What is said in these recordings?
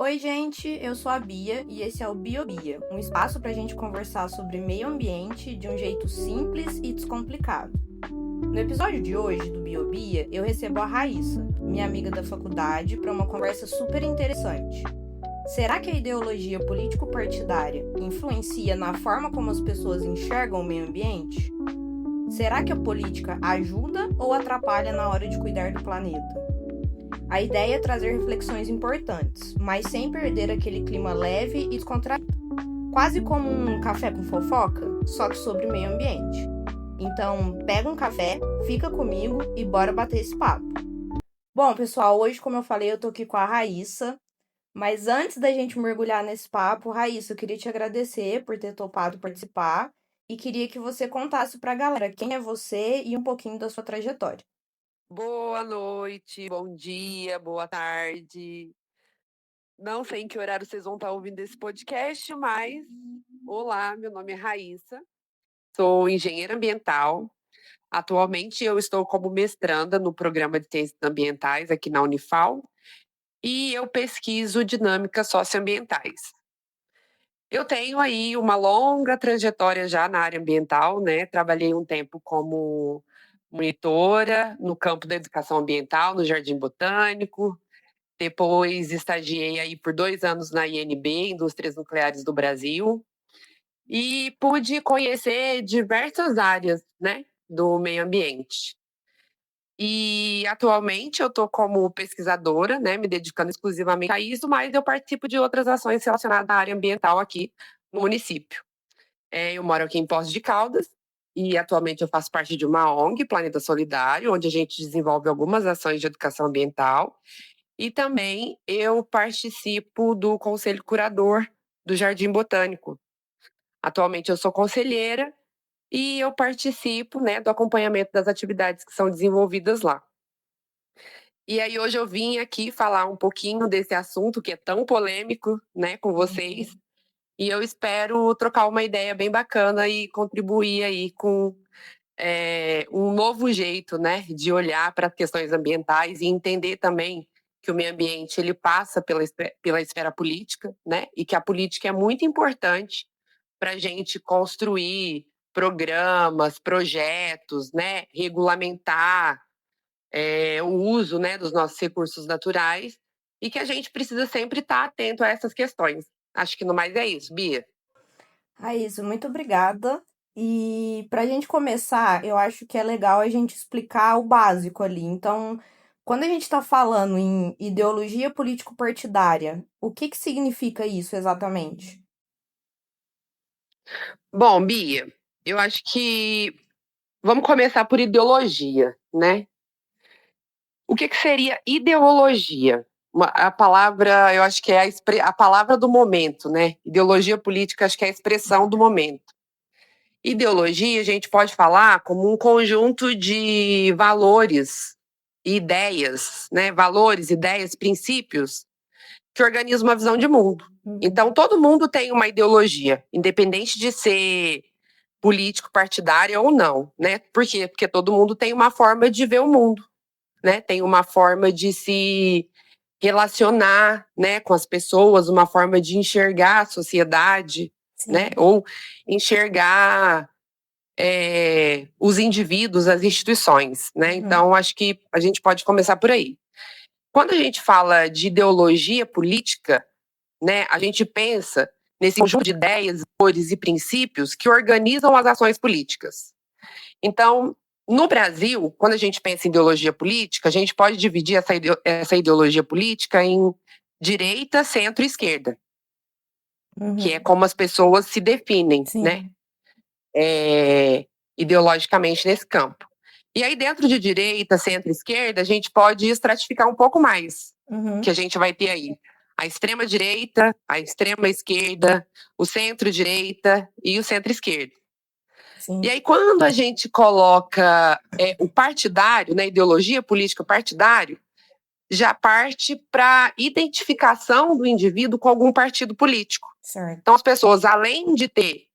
Oi, gente, eu sou a Bia e esse é o BioBia, um espaço para a gente conversar sobre meio ambiente de um jeito simples e descomplicado. No episódio de hoje do BioBia, eu recebo a Raíssa, minha amiga da faculdade, para uma conversa super interessante. Será que a ideologia político-partidária influencia na forma como as pessoas enxergam o meio ambiente? Será que a política ajuda ou atrapalha na hora de cuidar do planeta? A ideia é trazer reflexões importantes, mas sem perder aquele clima leve e descontraído. Quase como um café com fofoca, só que sobre meio ambiente. Então, pega um café, fica comigo e bora bater esse papo. Bom, pessoal, hoje, como eu falei, eu tô aqui com a Raíssa. Mas antes da gente mergulhar nesse papo, Raíssa, eu queria te agradecer por ter topado participar e queria que você contasse pra galera quem é você e um pouquinho da sua trajetória. Boa noite, bom dia, boa tarde. Não sei em que horário vocês vão estar ouvindo esse podcast, mas olá, meu nome é Raíssa, sou engenheira ambiental. Atualmente eu estou como mestranda no programa de ciências ambientais aqui na Unifal e eu pesquiso dinâmicas socioambientais. Eu tenho aí uma longa trajetória já na área ambiental, né? Trabalhei um tempo como monitora no campo da educação ambiental, no Jardim Botânico. Depois estagiei aí por 2 anos na INB, Indústrias Nucleares do Brasil, e pude conhecer diversas áreas, né, do meio ambiente. E atualmente eu estou como pesquisadora, né, me dedicando exclusivamente a isso, mas eu participo de outras ações relacionadas à área ambiental aqui no município. Eu moro aqui em Poços de Caldas e atualmente eu faço parte de uma ONG, Planeta Solidário, onde a gente desenvolve algumas ações de educação ambiental. E também eu participo do conselho curador do Jardim Botânico. Atualmente eu sou conselheira e eu participo, né, do acompanhamento das atividades que são desenvolvidas lá. E aí hoje eu vim aqui falar um pouquinho desse assunto que é tão polêmico, né, com vocês. E eu espero trocar uma ideia bem bacana e contribuir aí com um novo jeito, né, de olhar para as questões ambientais e entender também que o meio ambiente ele passa pela esfera política, né, e que a política é muito importante para a gente construir programas, projetos, né, regulamentar o uso, né, dos nossos recursos naturais e que a gente precisa sempre estar atento a essas questões. Acho que no mais é isso, Bia. Raíssa, muito obrigada. E para a gente começar, eu acho que é legal a gente explicar o básico ali. Então, quando a gente está falando em ideologia político-partidária, o que que significa isso exatamente? Bom, Bia, eu acho que vamos começar por ideologia, né? O que seria ideologia? A palavra, eu acho que é a palavra do momento, né? Ideologia política, acho que é a expressão do momento. Ideologia, a gente pode falar como um conjunto de valores e ideias, né? Valores, ideias, princípios que organizam uma visão de mundo. Então, todo mundo tem uma ideologia, independente de ser político, partidária ou não, né? Por quê? Porque todo mundo tem uma forma de ver o mundo, né? Tem uma forma de se relacionar, né, com as pessoas, uma forma de enxergar a sociedade, né? Sim. Ou enxergar os indivíduos, as instituições, né? Então, acho que a gente pode começar por aí. Quando a gente fala de ideologia política, né, a gente pensa nesse conjunto de ideias, valores e princípios que organizam as ações políticas. Então, no Brasil, quando a gente pensa em ideologia política, a gente pode dividir essa ideologia política em direita, centro e esquerda, que é como as pessoas se definem, né, Sim. ideologicamente nesse campo. E aí, dentro de direita, centro e esquerda, a gente pode estratificar um pouco mais, que a gente vai ter aí a extrema-direita, a extrema-esquerda, o centro-direita e o centro-esquerda. E Sim. aí, quando a gente coloca o partidário, né, ideologia política partidário, já parte para identificação do indivíduo com algum partido político. Certo. Então, as pessoas, além de ter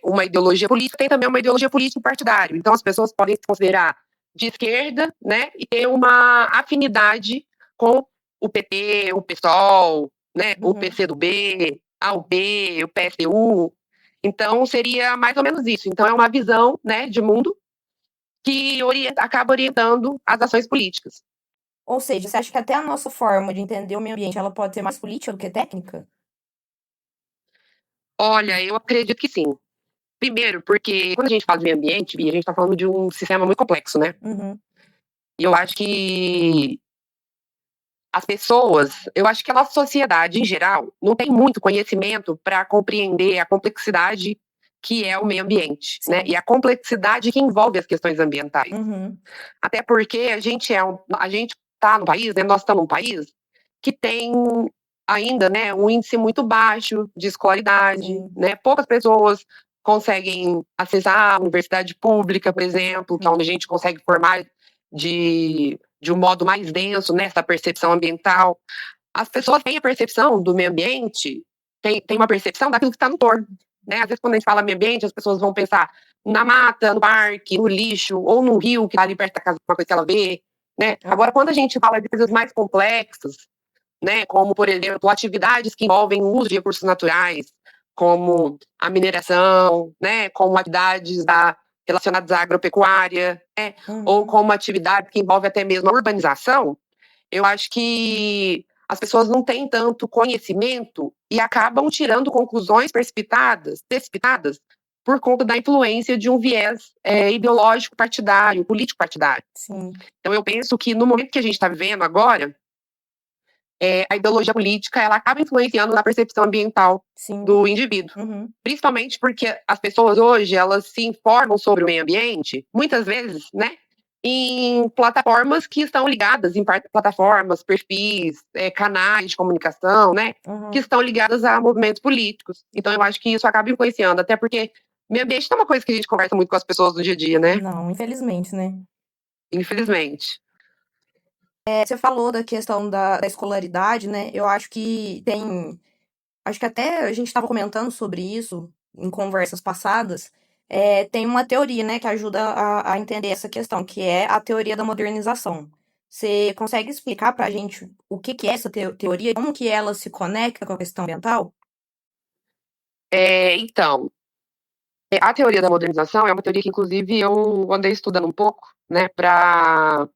uma ideologia política, tem também uma ideologia política partidária. Então, as pessoas podem se considerar de esquerda, né, e ter uma afinidade com o PT, o PSOL, né? O PCdoB, a UB, o PSTU. Então, seria mais ou menos isso. Então, é uma visão, né, de mundo que acaba orientando as ações políticas. Ou seja, você acha que até a nossa forma de entender o meio ambiente, ela pode ser mais política do que técnica? Olha, eu acredito que sim. Primeiro, porque quando a gente fala de meio ambiente, Bia, a gente está falando de um sistema muito complexo, né? Uhum. E eu acho que as pessoas, eu acho que a nossa sociedade em geral não tem muito conhecimento para compreender a complexidade que é o meio ambiente, né? E a complexidade que envolve as questões ambientais. Uhum. Até porque a gente está no país, né? Nós estamos num país que tem ainda, né, um índice muito baixo de escolaridade, Sim. né? Poucas pessoas conseguem acessar a universidade pública, por exemplo, que é onde a gente consegue formar de um modo mais denso nessa percepção ambiental. As pessoas têm a percepção do meio ambiente, tem uma percepção daquilo que está no entorno. Né? Às vezes, quando a gente fala meio ambiente, as pessoas vão pensar na mata, no parque, no lixo, ou no rio que está ali perto da casa, uma coisa que ela vê. Né? Agora, quando a gente fala de coisas mais complexas, né, como, por exemplo, atividades que envolvem o uso de recursos naturais, como a mineração, né, como atividades relacionadas à agropecuária, né, ou como atividades que envolvem até mesmo a urbanização, eu acho que as pessoas não têm tanto conhecimento e acabam tirando conclusões precipitadas por conta da influência de um viés ideológico partidário, político partidário. Sim. Então, eu penso que no momento que a gente está vivendo agora, a ideologia política ela acaba influenciando na percepção ambiental do indivíduo. Principalmente porque as pessoas hoje elas se informam sobre o meio ambiente, muitas vezes, né, em plataformas que estão ligadas, em plataformas, perfis, canais de comunicação, né, que estão ligadas a movimentos políticos. Então eu acho que isso acaba influenciando, até porque meio ambiente não é uma coisa que a gente conversa muito com as pessoas no dia a dia, né? Não, infelizmente, né? Infelizmente. Você falou da questão da escolaridade, né? Eu acho que tem. Acho que até a gente estava comentando sobre isso em conversas passadas. Tem uma teoria, né, que ajuda a entender essa questão, que é a teoria da modernização. Você consegue explicar para a gente o que que é essa teoria, como que ela se conecta com a questão ambiental? Então, a teoria da modernização é uma teoria que, inclusive, eu andei estudando um pouco, né, para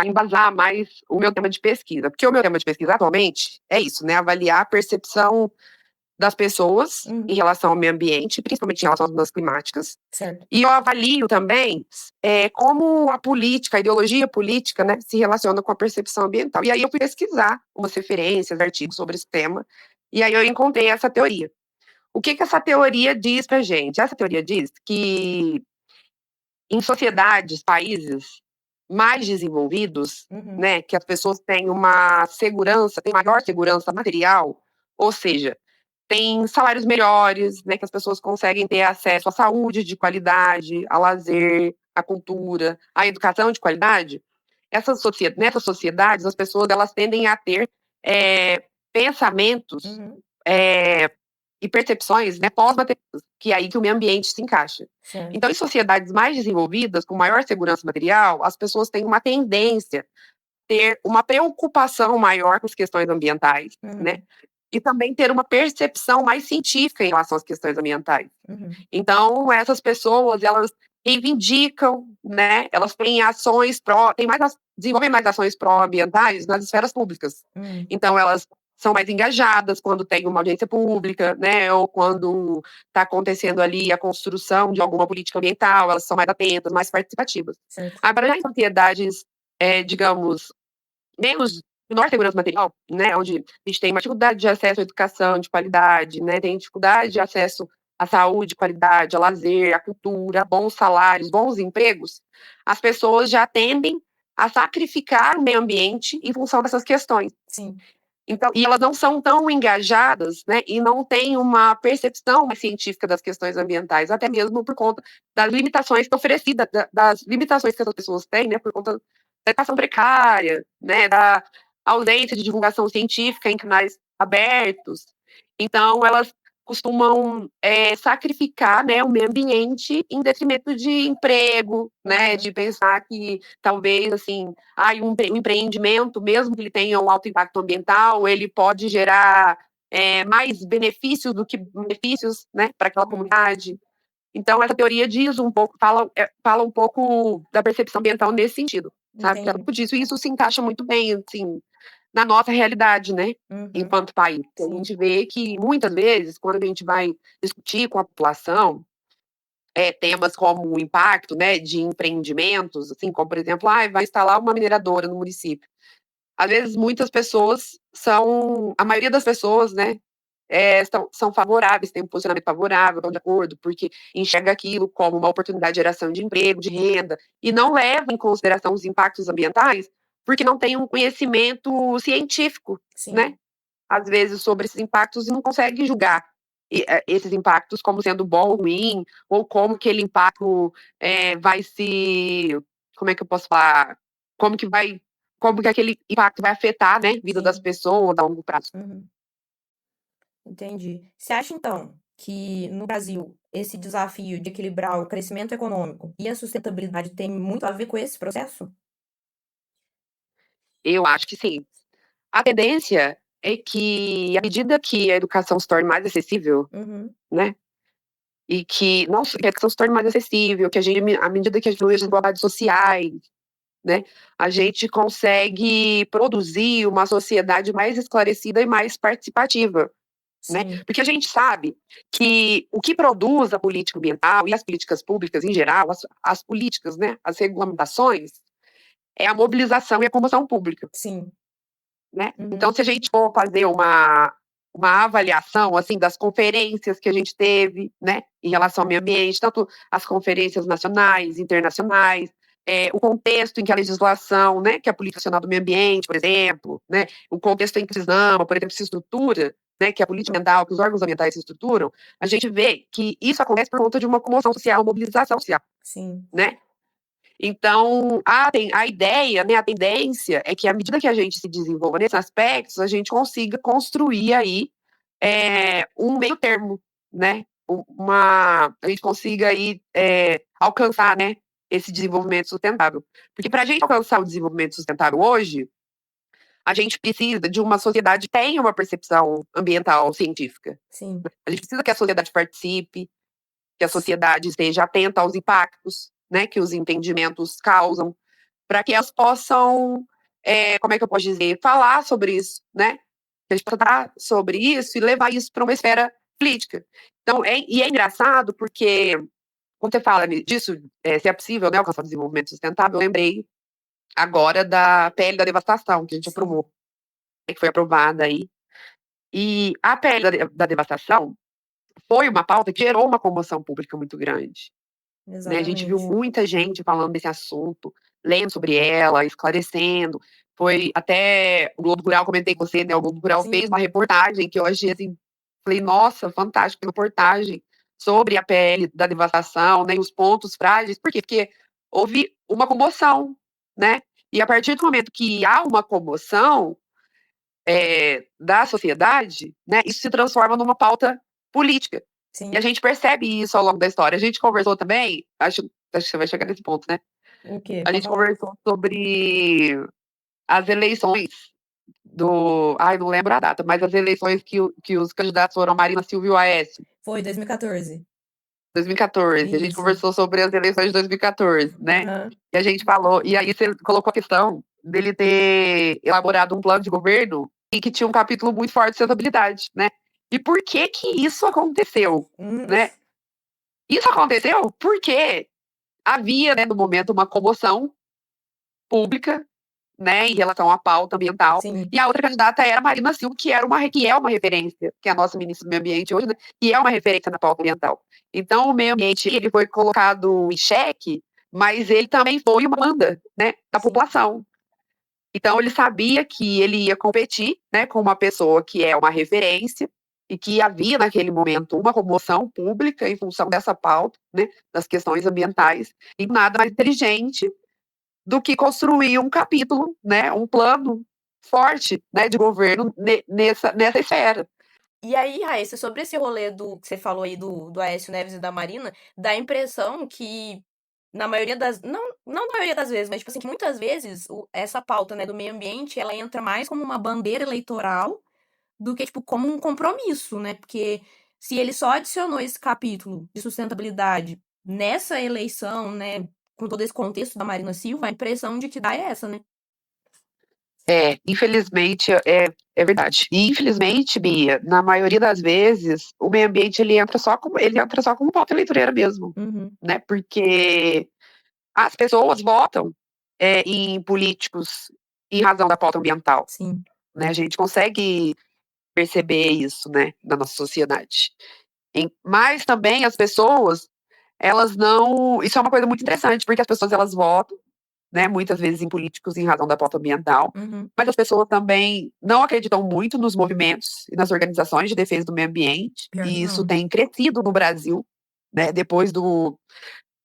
embasar mais o meu tema de pesquisa. Porque o meu tema de pesquisa atualmente é isso, né, avaliar a percepção das pessoas em relação ao meio ambiente, principalmente em relação às mudanças climáticas. Certo. E eu avalio também como a política, a ideologia política, né, se relaciona com a percepção ambiental. E aí eu fui pesquisar umas referências, artigos sobre esse tema, e aí eu encontrei essa teoria. O que essa teoria diz pra gente? Essa teoria diz que em sociedades, países mais desenvolvidos, né, que as pessoas têm uma segurança, têm maior segurança material, ou seja, têm salários melhores, né, que as pessoas conseguem ter acesso à saúde de qualidade, ao lazer, à cultura, à educação de qualidade. Nessas sociedades, as pessoas elas tendem a ter pensamentos e percepções, né, pós-materiais, que é aí que o meio ambiente se encaixa. Certo. Então, em sociedades mais desenvolvidas, com maior segurança material, as pessoas têm uma tendência a ter uma preocupação maior com as questões ambientais, né? E também ter uma percepção mais científica em relação às questões ambientais. Então, essas pessoas, elas reivindicam, né? Elas têm ações desenvolvem mais ações pró-ambientais nas esferas públicas. Então, elas são mais engajadas quando tem uma audiência pública, né? Ou quando está acontecendo ali a construção de alguma política ambiental, elas são mais atentas, mais participativas. Certo. Agora, já em sociedades, digamos, menos menor segurança material, né, onde a gente tem uma dificuldade de acesso à educação de qualidade, né, tem dificuldade de acesso à saúde de qualidade, a lazer, à cultura, a bons salários, bons empregos, as pessoas já tendem a sacrificar o meio ambiente em função dessas questões. Sim. Então, e elas não são tão engajadas, né, e não têm uma percepção mais científica das questões ambientais, até mesmo por conta das limitações oferecidas, das limitações que essas pessoas têm, né, por conta da educação precária, né, da ausência de divulgação científica em canais abertos. Então, elas costumam sacrificar, né, o meio ambiente em detrimento de emprego, né, de pensar que talvez assim, um empreendimento, mesmo que ele tenha um alto impacto ambiental, ele pode gerar mais benefícios do que benefícios, né, para aquela comunidade. Então, essa teoria diz um pouco, fala um pouco da percepção ambiental nesse sentido, sabe? Que é um pouco disso, e isso se encaixa muito bem, assim, na nossa realidade, né? Enquanto país. A gente vê que, muitas vezes, quando a gente vai discutir com a população temas como o impacto, né, de empreendimentos, assim, como, por exemplo, vai instalar uma mineradora no município. Às vezes, a maioria das pessoas, né, são favoráveis, têm um posicionamento favorável, estão de acordo, porque enxerga aquilo como uma oportunidade de geração de emprego, de renda, e não leva em consideração os impactos ambientais, porque não tem um conhecimento científico, né? Às vezes, sobre esses impactos, e não consegue julgar esses impactos como sendo bom ou ruim, ou como que aquele impacto vai se... Como é que eu posso falar? Como que aquele impacto vai afetar, né, a vida das pessoas a longo prazo. Entendi. Você acha, então, que no Brasil esse desafio de equilibrar o crescimento econômico e a sustentabilidade tem muito a ver com esse processo? Eu acho que sim. A tendência é que, à medida que a educação se torne mais acessível, né? E que, nossa, que a educação se torne mais acessível, que à medida que a gente diminui as desigualdades sociais, né? A gente consegue produzir uma sociedade mais esclarecida e mais participativa, né? Porque a gente sabe que o que produz a política ambiental e as políticas públicas em geral, as políticas, né? As regulamentações, é a mobilização e a comoção pública. Né? Então, se a gente for fazer uma avaliação assim das conferências que a gente teve, né, em relação ao meio ambiente, tanto as conferências nacionais, internacionais, o contexto em que a legislação, né, que a Política Nacional do Meio Ambiente, por exemplo, né, o contexto em que o CISAMA, por exemplo, se estrutura, né, que a política ambiental, que os órgãos ambientais se estruturam, a gente vê que isso acontece por conta de uma comoção social, uma mobilização social, né? Então, a ideia, né, a tendência é que, à medida que a gente se desenvolva nesses aspectos, a gente consiga construir aí um meio termo, né? A gente consiga aí alcançar, né, esse desenvolvimento sustentável. Porque para a gente alcançar o desenvolvimento sustentável hoje, a gente precisa de uma sociedade que tenha uma percepção ambiental científica. A gente precisa que a sociedade participe, que a sociedade esteja atenta aos impactos, né, que os entendimentos causam, para que elas possam, como é que eu posso dizer, falar sobre isso, né? A gente tratar sobre isso e levar isso para uma esfera política. Então, é engraçado porque, quando você fala disso, se é possível, né, alcançar o desenvolvimento sustentável, eu lembrei agora da PL da devastação, que a gente aprovou, que foi aprovada aí. E a PL da devastação foi uma pauta que gerou uma comoção pública muito grande. Né? A gente viu muita gente falando desse assunto, lendo sobre ela, esclarecendo. Foi até o Globo Rural, comentei com você, né? O Globo Rural fez uma reportagem que eu achei assim, falei, nossa, fantástica reportagem sobre a PL da devastação, né? E os pontos frágeis. Por quê? Porque houve uma comoção, né? E a partir do momento que há uma comoção da sociedade, né? Isso se transforma numa pauta política. E a gente percebe isso ao longo da história. A gente conversou também, acho que você vai chegar nesse ponto, né? A gente conversou sobre as eleições não lembro a data, mas as eleições que os candidatos foram Marina Silva e o Aécio. Foi 2014. 2014. A gente conversou sobre as eleições de 2014, né? E a gente falou, e aí você colocou a questão dele ter elaborado um plano de governo e que tinha um capítulo muito forte de sustentabilidade, né? E por que que isso aconteceu, né? Isso aconteceu porque havia, né, no momento, uma comoção pública, né, em relação à pauta ambiental. E a outra candidata era a Marina Silva, que é uma referência, que é a nossa ministra do Meio Ambiente hoje, né, que é uma referência na pauta ambiental. Então, o meio ambiente ele foi colocado em xeque, mas ele também foi uma demanda, né, da população. Então, ele sabia que ele ia competir, né, com uma pessoa que é uma referência e que havia, naquele momento, uma comoção pública em função dessa pauta, né, das questões ambientais, e nada mais inteligente do que construir um capítulo, né, um plano forte, né, de governo nessa esfera. E aí, Raíssa, sobre esse rolê que você falou aí do Aécio Neves e da Marina, dá a impressão que, na maioria das. Não na maioria das vezes, mas, tipo assim, que muitas vezes essa pauta, né, do meio ambiente, ela entra mais como uma bandeira eleitoral do que, tipo, como um compromisso, né? Porque se ele só adicionou esse capítulo de sustentabilidade nessa eleição, né, com todo esse contexto da Marina Silva, a impressão de que dá é essa, né? Infelizmente, é verdade. E infelizmente, Bia, na maioria das vezes, o meio ambiente ele entra só como pauta eleitoreira mesmo, Uhum. né? Porque as pessoas votam em políticos em razão da pauta ambiental, Sim. né? A gente consegue perceber isso, né, na nossa sociedade. Mas também as pessoas, elas não. Isso é uma coisa muito interessante, porque as pessoas elas votam, né, muitas vezes em políticos em razão da pauta ambiental, Uhum. mas as pessoas também não acreditam muito nos movimentos e nas organizações de defesa do meio ambiente, Pior que e isso não. tem crescido no Brasil, né, depois do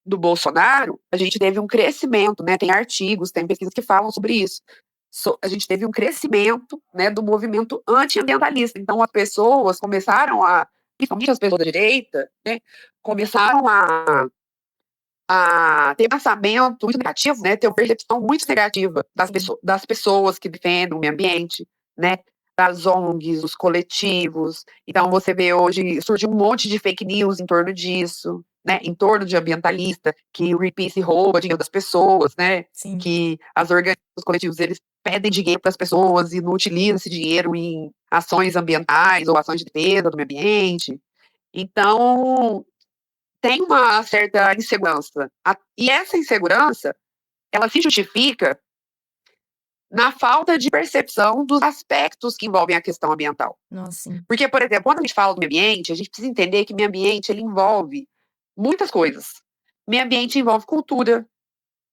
Bolsonaro, a gente teve um crescimento, né, tem artigos, tem pesquisas que falam sobre isso. A gente teve um crescimento, né, do movimento antiambientalista. Então, as pessoas começaram principalmente as pessoas da direita, né, começaram a ter pensamento muito negativo, né, ter uma percepção muito negativa Sim. das pessoas que defendem o meio ambiente, né, das ONGs, dos coletivos. Então, você vê hoje, surge um monte de fake news em torno disso, né, em torno de ambientalista, que o Greenpeace rouba dinheiro das pessoas, né, Sim. que os coletivos, eles pedem dinheiro para as pessoas e não utilizam esse dinheiro em ações ambientais ou ações de defesa do meio ambiente. Então, tem uma certa insegurança. E essa insegurança, ela se justifica na falta de percepção dos aspectos que envolvem a questão ambiental. Nossa, sim. Porque, por exemplo, quando a gente fala do meio ambiente, a gente precisa entender que meio ambiente ele envolve muitas coisas. Meio ambiente envolve cultura,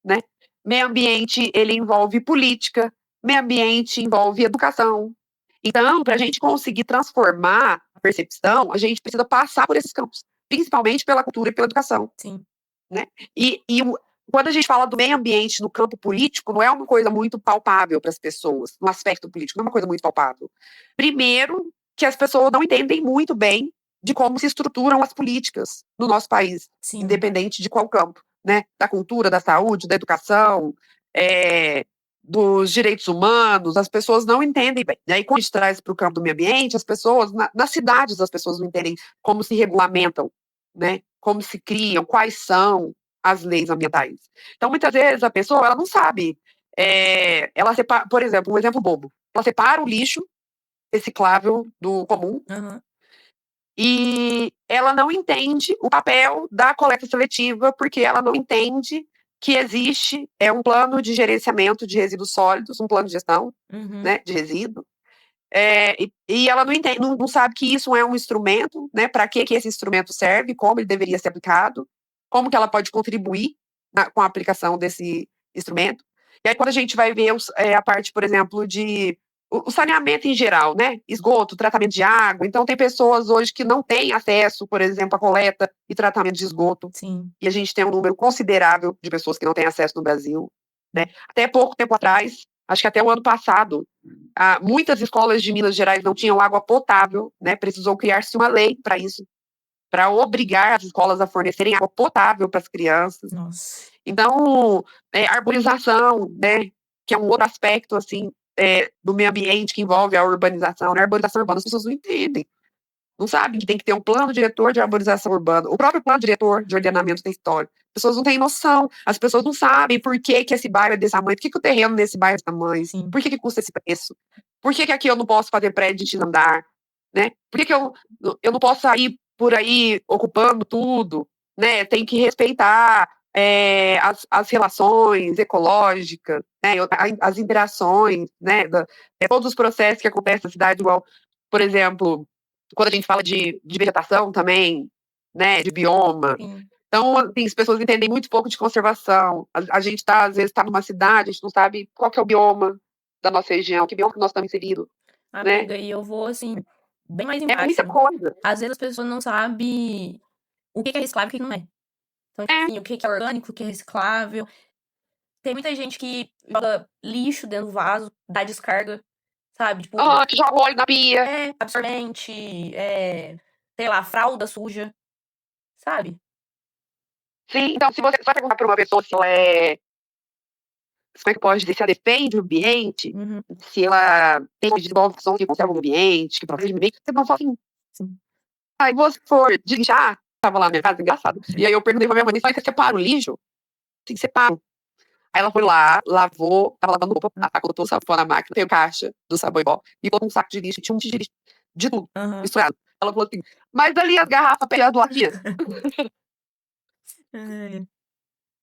né? Meio ambiente ele envolve política, meio ambiente envolve educação. Então, para a gente conseguir transformar a percepção, a gente precisa passar por esses campos, principalmente pela cultura e pela educação. Sim. Né? Quando a gente fala do meio ambiente no campo político, não é uma coisa muito palpável para as pessoas, no aspecto político, não é uma coisa muito palpável. Primeiro, que as pessoas não entendem muito bem de como se estruturam as políticas no nosso país, Sim. independente de qual campo, né? Da cultura, da saúde, da educação, dos direitos humanos, as pessoas não entendem bem. E aí, quando a gente traz para o campo do meio ambiente, as pessoas, nas cidades, as pessoas não entendem como se regulamentam, né? Como se criam, quais são as leis ambientais. Então, muitas vezes, a pessoa ela não sabe. Ela separa, por exemplo, um exemplo bobo. Ela separa o lixo reciclável do comum Aham. e ela não entende o papel da coleta seletiva, porque ela não entende que existe um plano de gerenciamento de resíduos sólidos, um plano de gestão, Uhum. né, de resíduo. E ela não entende, não sabe que isso é um instrumento, né? Para que esse instrumento serve, como ele deveria ser aplicado, como que ela pode contribuir com a aplicação desse instrumento. E aí, quando a gente vai ver a parte, por exemplo, de o saneamento em geral, né? Esgoto, tratamento de água. Então, tem pessoas hoje que não têm acesso, por exemplo, à coleta e tratamento de esgoto. Sim. E a gente tem um número considerável de pessoas que não têm acesso no Brasil. Né? Até pouco tempo atrás, acho que até o ano passado, muitas escolas de Minas Gerais não tinham água potável, né? Precisou criar-se uma lei para isso, para obrigar as escolas a fornecerem água potável para as crianças. Nossa. Então, arborização, né? Que é um outro aspecto assim do meio ambiente que envolve a urbanização, né? A arborização urbana, as pessoas não entendem. Não sabem que tem que ter um plano diretor de arborização urbana, o próprio plano diretor de ordenamento território. As pessoas não têm noção, as pessoas não sabem por que esse bairro é desse tamanho, por que o terreno nesse bairro é desse tamanho, Sim. por que custa esse preço, por que aqui eu não posso fazer prédio de andar, né? Por que eu não posso sair por aí ocupando tudo, né? Tem que respeitar as relações ecológicas, né? As interações, né? Todos os processos que acontecem na cidade, igual, por exemplo, quando a gente fala de vegetação também, né, de bioma. Sim. Então, assim, as pessoas entendem muito pouco de conservação. A gente às vezes, está numa cidade, a gente não sabe qual que é o bioma da nossa região, que bioma que nós estamos inseridos, né? Amiga, e eu vou, assim, bem mais É muita embaixo. coisa. Às vezes as pessoas não sabem o que é reciclável e o que não é. Então, tipo É, assim, o que é orgânico, o que é reciclável. Tem muita gente que joga lixo dentro do vaso, dá descarga, sabe? Tipo, Que joga óleo na pia. absorvente, sei lá, fralda suja, sabe? Sim, então se você vai perguntar pra uma pessoa se ela é, como é que pode dizer, se ela depende do ambiente, Uhum. se ela tem desenvolvição que conserva o ambiente, que protege o ambiente, você não fala assim. Sim. Aí você for deslixar, tava lá na minha casa, engraçado. E aí eu perguntei pra minha mãe, você separa o lixo? Sim, separo. Aí ela foi lá, lavou, tava lavando roupa, colocou todo o sabão na máquina, tem caixa do sabão em pó, e colocou um saco de lixo, tinha um monte de lixo, de tudo, Aham. misturado. Ela falou assim, mas ali as garrafas PA do ladinho, Ai,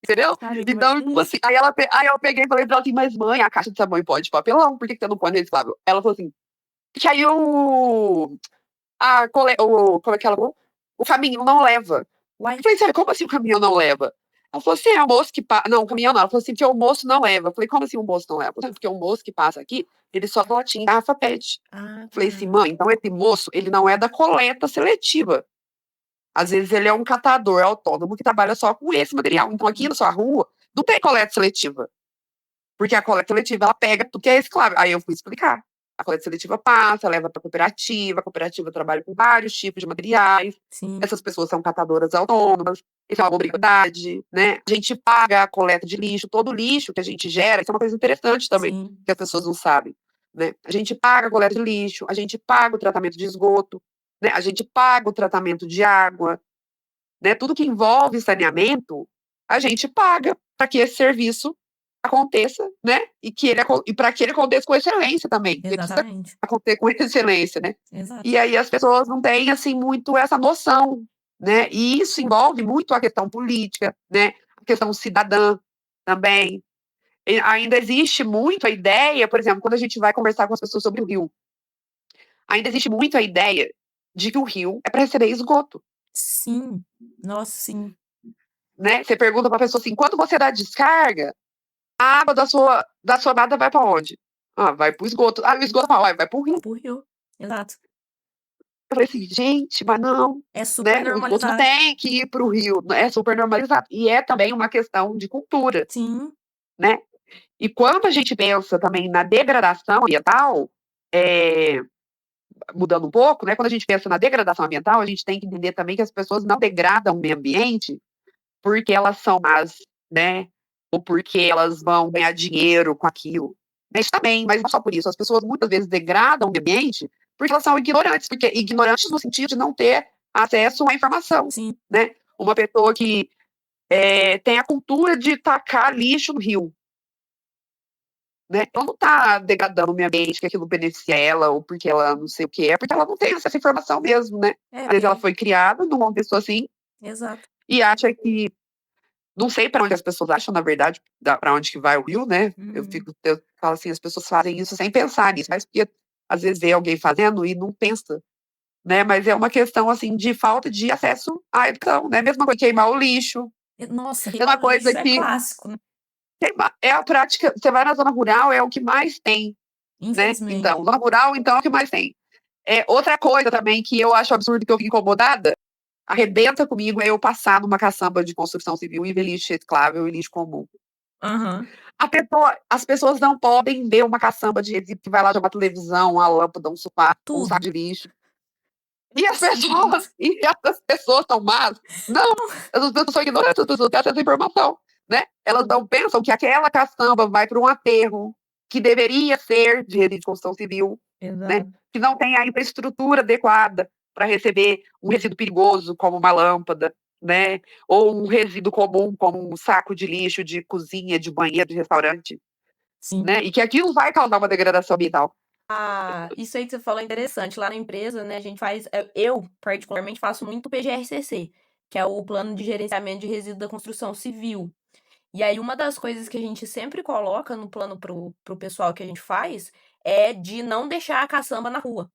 entendeu? sabe que Então, tipo assim, aí eu peguei e falei pra ela assim, mas mãe, a caixa de sabão em pó é de papelão, por que você não põe reciclável? Ela falou assim, que aí como é que ela falou? O caminhão não leva. Uai. Eu falei, sério, como assim o caminhão não leva? Ela falou assim, é o moço que passa. Não, o caminhão não. Ela falou assim, porque o moço não leva. Eu falei, como assim o moço não leva? Ela falou, porque o moço que passa aqui, ele só latinha garrafa PET. Ah, Eu falei assim, mãe, então esse moço, ele não é da coleta seletiva. Às vezes ele é um catador autônomo que trabalha só com esse material. Então aqui na sua rua não tem coleta seletiva. Porque a coleta seletiva, ela pega tudo que é reciclável. Aí eu fui explicar. A coleta seletiva passa, leva para a cooperativa trabalha com vários tipos de materiais. sim, Essas pessoas são catadoras autônomas, isso é uma obrigatoriedade, né? A gente paga a coleta de lixo, todo o lixo que a gente gera, isso é uma coisa interessante também, sim, que as pessoas não sabem, né? A gente paga a coleta de lixo, a gente paga o tratamento de esgoto, né? A gente paga o tratamento de água, né? Tudo que envolve saneamento, a gente paga para que esse serviço aconteça, né? E para que ele aconteça com excelência também. Porque precisa exatamente. acontecer com excelência, né? Exato. E aí as pessoas não têm assim muito essa noção, né? E isso envolve muito a questão política, né? A questão cidadã também. E ainda existe muito a ideia, por exemplo, quando a gente vai conversar com as pessoas sobre o rio, ainda existe muito a ideia de que o rio é para receber esgoto. Sim, nossa, sim. Né? Você pergunta para a pessoa assim, quando você dá descarga, a água da sua nada vai para onde? Ah, vai para o esgoto. Ah, o esgoto vai para o rio. Pro rio. Exato. Eu falei assim, gente, mas não, É super né? O esgoto não normalizado. tem que ir para o rio, é super normalizado. E é também uma questão de cultura, Sim, né? E quando a gente pensa também na degradação ambiental, é, mudando um pouco, né? Quando a gente pensa na degradação ambiental, a gente tem que entender também que as pessoas não degradam o meio ambiente porque elas são más, né? Ou porque elas vão ganhar dinheiro com aquilo. Isso também, mas não só por isso. As pessoas muitas vezes degradam o ambiente porque elas são ignorantes, porque ignorantes no sentido de não ter acesso à informação, sim. né? Uma pessoa que tem a cultura de tacar lixo no rio, né? Ela não está degradando o meio ambiente, que aquilo beneficia ela, ou porque ela não sei o que é, porque ela não tem essa informação mesmo, né? Às vezes ela foi criada num contexto assim Exato. e acha que não sei para onde as pessoas acham, na verdade, para onde que vai o rio, né? Eu falo assim, as pessoas fazem isso sem pensar nisso, mas porque às vezes vê alguém fazendo e não pensa, né? Mas é uma questão assim de falta de acesso à educação, né? Mesma coisa que queimar o lixo, Nossa, mesma queimar coisa lixo é que clássico, né? é a prática. Você vai na zona rural, é o que mais tem, né? Infelizmente. Então, zona rural, então é o que mais tem. Outra coisa também que eu acho absurdo que eu fico incomodada, arrebenta comigo, é eu passar numa caçamba de construção civil e ver lixo reciclável e lixo comum. Aham. As pessoas não podem ver uma caçamba de resíduo que vai lá jogar televisão, uma lâmpada, um sofá, um saco Tudo. de lixo. E as pessoas são más. Não, as pessoas são ignorantes, as pessoas têm acesso à informação. Né? Elas não pensam que aquela caçamba vai para um aterro que deveria ser de resíduo de construção civil, né? Exato. Que não tem a infraestrutura adequada para receber um resíduo perigoso, como uma lâmpada, né? Ou um resíduo comum, como um saco de lixo de cozinha, de banheiro, de restaurante. Sim. Né? E que aquilo vai causar uma degradação ambiental. Ah, isso aí que você falou é interessante. Lá na empresa, né, a gente faz. Eu, particularmente, faço muito PGRCC, que é o Plano de Gerenciamento de Resíduos da Construção Civil. E aí, uma das coisas que a gente sempre coloca no plano pro pessoal que a gente faz é de não deixar a caçamba na rua.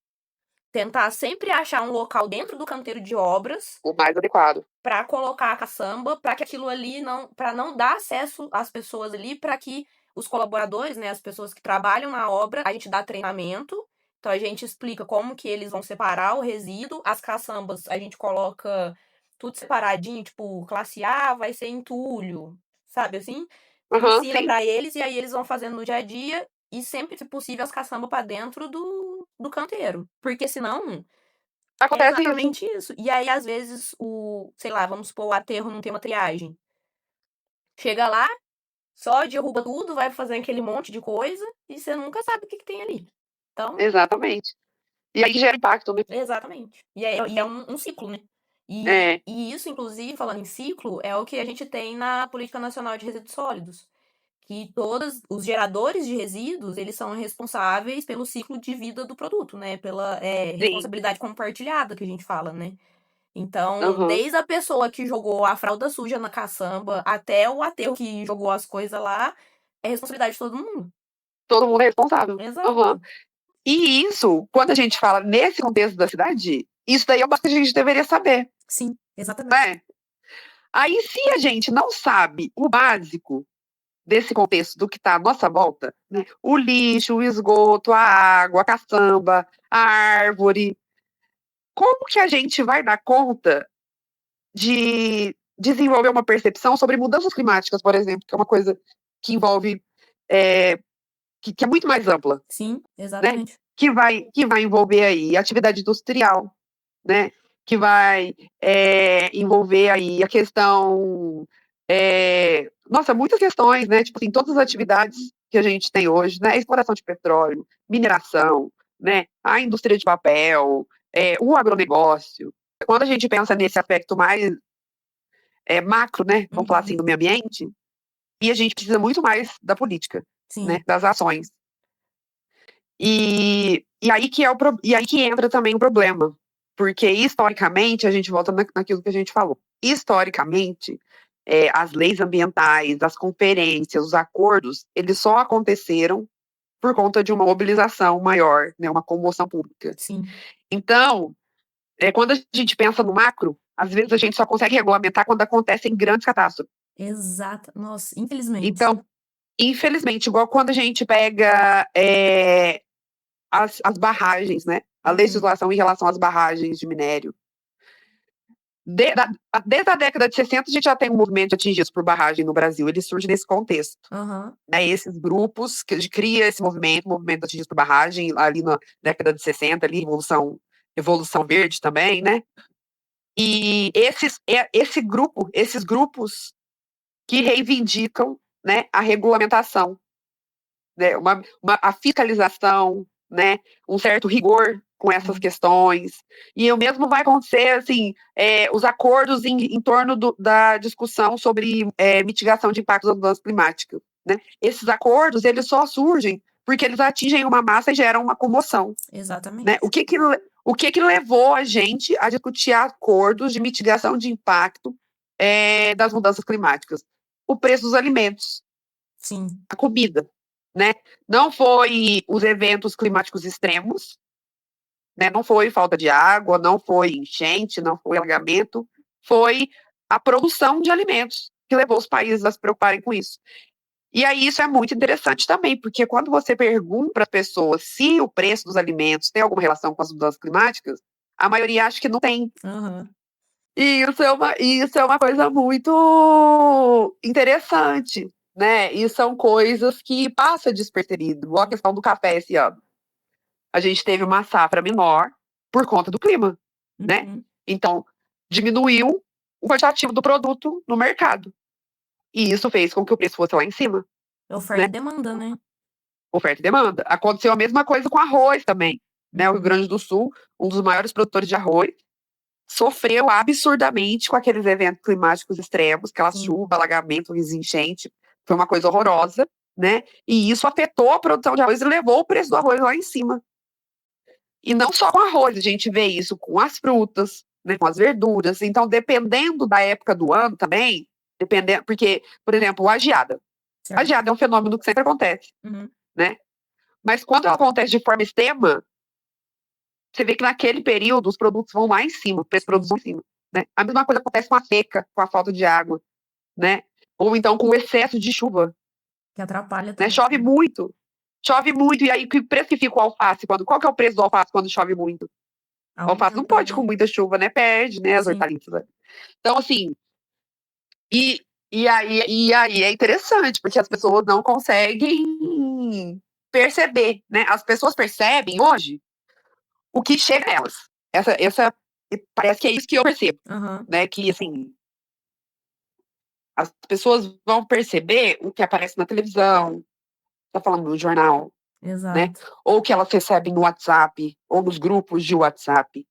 Tentar sempre achar um local dentro do canteiro de obras O mais adequado. para colocar a caçamba, para que aquilo ali para não dar acesso às pessoas ali, para que os colaboradores, né, as pessoas que trabalham na obra, a gente dá treinamento, então a gente explica como que eles vão separar o resíduo, as caçambas a gente coloca tudo separadinho, tipo, classe A vai ser entulho, sabe assim? Uhum, Ensina sim. para eles e aí eles vão fazendo no dia a dia e sempre, se possível, as caçambas pra dentro do canteiro. Porque senão é Acontece isso. exatamente isso. E aí, às vezes, sei lá, vamos supor, o aterro não tem uma triagem. Chega lá, só derruba tudo, vai fazendo aquele monte de coisa e você nunca sabe o que tem ali. Então, Exatamente. E aí gera impacto, né? exatamente. E é um ciclo, né? É, E isso, inclusive, falando em ciclo, é o que a gente tem na Política Nacional de Resíduos Sólidos. Que todos os geradores de resíduos, eles são responsáveis pelo ciclo de vida do produto, né? Pela sim. responsabilidade compartilhada que a gente fala, né? Então, Aham. desde a pessoa que jogou a fralda suja na caçamba até o ateu que jogou as coisas lá, é responsabilidade de todo mundo. Todo mundo é responsável. Aham. Exato. E isso, quando a gente fala nesse contexto da cidade, isso daí é uma coisa que a gente deveria saber, Sim, exatamente. né? Aí, se a gente não sabe o básico desse contexto do que está à nossa volta, né? O lixo, o esgoto, a água, a caçamba, a árvore, como que a gente vai dar conta de desenvolver uma percepção sobre mudanças climáticas, por exemplo, que é uma coisa que envolve, é, que é muito mais ampla, Sim, né? exatamente. Que vai envolver aí atividade industrial, né? Que vai envolver aí a questão, nossa, muitas questões, né? Tipo assim, todas as atividades que a gente tem hoje, né? Exploração de petróleo, mineração, né? A indústria de papel, o agronegócio. Quando a gente pensa nesse aspecto mais macro, né? Vamos falar assim, Uhum. do meio ambiente, e a gente precisa muito mais da política, né? Sim, Das ações. E aí que entra também o problema, porque historicamente, a gente volta naquilo que a gente falou, historicamente, as leis ambientais, as conferências, os acordos, eles só aconteceram por conta de uma mobilização maior, né, uma comoção pública. sim. Então, quando a gente pensa no macro, às vezes a gente só consegue regulamentar quando acontecem grandes catástrofes. Exato. Nossa, infelizmente. Então, infelizmente, igual quando a gente pega as barragens, né? A Uhum. legislação em relação às barragens de minério. Desde a década de 60, a gente já tem um movimento de atingidos por barragem no Brasil. Ele surge nesse contexto. Aham. Né? Esses grupos que cria esse movimento de atingidos por barragem, ali na década de 60, ali, Revolução Verde também, né? E esses grupos que reivindicam, né, a regulamentação, né, a fiscalização, né, um certo rigor com essas Sim. questões. E o mesmo vai acontecer, assim, os acordos em torno da discussão sobre mitigação de impactos das mudanças climáticas. Né? Esses acordos, eles só surgem porque eles atingem uma massa e geram uma comoção. Né? Exatamente. O que levou a gente a discutir acordos de mitigação de impacto das mudanças climáticas? O preço dos alimentos, Sim. a comida, né? Não foi os eventos climáticos extremos, né? Não foi falta de água, não foi enchente, não foi alagamento, foi a produção de alimentos que levou os países a se preocuparem com isso. E aí isso é muito interessante também, porque quando você pergunta para as pessoas se o preço dos alimentos tem alguma relação com as mudanças climáticas, a maioria acha que não tem. Aham. E isso é uma coisa muito interessante, né? E são coisas que passam despercebido. Igual a questão do café esse ano. A gente teve uma safra menor por conta do clima, né? Uhum. Então, diminuiu o quantitativo do produto no mercado. E isso fez com que o preço fosse lá em cima, Oferta né? e demanda, né? Oferta e demanda. Aconteceu a mesma coisa com arroz também, né? O Rio Uhum. Grande do Sul, um dos maiores produtores de arroz, sofreu absurdamente com aqueles eventos climáticos extremos, aquelas Sim. chuvas, alagamento, enchente. Foi uma coisa horrorosa, né? E isso afetou a produção de arroz e levou o preço do arroz lá em cima. E não só com arroz, a gente vê isso com as frutas, né, com as verduras. Então, dependendo da época do ano também, dependendo, porque, por exemplo, a geada. A Certo. geada é um fenômeno que sempre acontece, Uhum. né? Mas quando ela acontece de forma extrema, você vê que naquele período os produtos vão lá em cima, o preço de produtos Sim. vão em cima. Né? A mesma coisa acontece com a seca, com a falta de água, né? Ou então com o excesso de chuva, Que atrapalha né? também. Chove muito, e aí que preço que fica o alface? Qual que é o preço do alface quando chove muito? O alface não Aumenta, pode com né? muita chuva, né? Perde, né? As Sim. hortaliças. Né? Então, assim, e aí é interessante, porque as pessoas não conseguem. perceber, né? As pessoas percebem hoje o que chega nelas. Essa parece que é isso que eu percebo, né? Que, assim, as pessoas vão perceber o que aparece na televisão, tá falando no jornal, né? Ou que elas recebem no WhatsApp, ou nos grupos de WhatsApp.